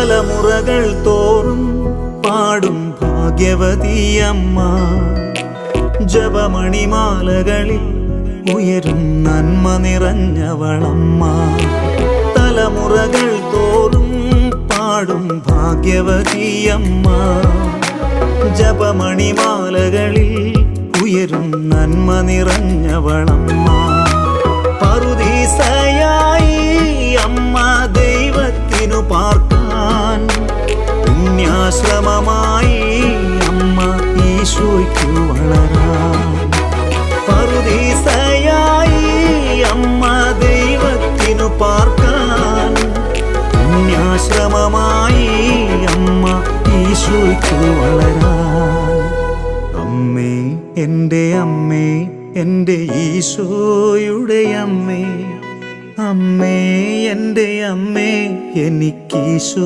തലമുറകൾ തോറും പാടും ഭാഗ്യവതിയമ്മ. ജപമണിമാലകളിൽ ഉയരും നന്മ നിറഞ്ഞവളമ്മ. തലമുറകൾ തോറും പാടും ഭാഗ്യവതിയമ്മ. ജപമണിമാലകളിൽ ഉയരും നന്മ നിറഞ്ഞവളമ്മ. പറുദീസയായി അമ്മ ദൈവത്തിനു പാർക്കാൻ, പുണ്യാശ്രമമായി അമ്മ ഈശോയ്ക്കു വളരാൻ. പറുദീസയായി അമ്മ ദൈവത്തിനു പാർക്കാൻ, പുണ്യാശ്രമമായി അമ്മ ഈശോയ്ക്കു വളരാൻ. അമ്മേ, എൻ്റെ അമ്മേ, എൻ്റെ ഈശോയുടെ അമ്മേ, അമ്മേ എൻ്റെ അമ്മേ, എനിക്കീശോ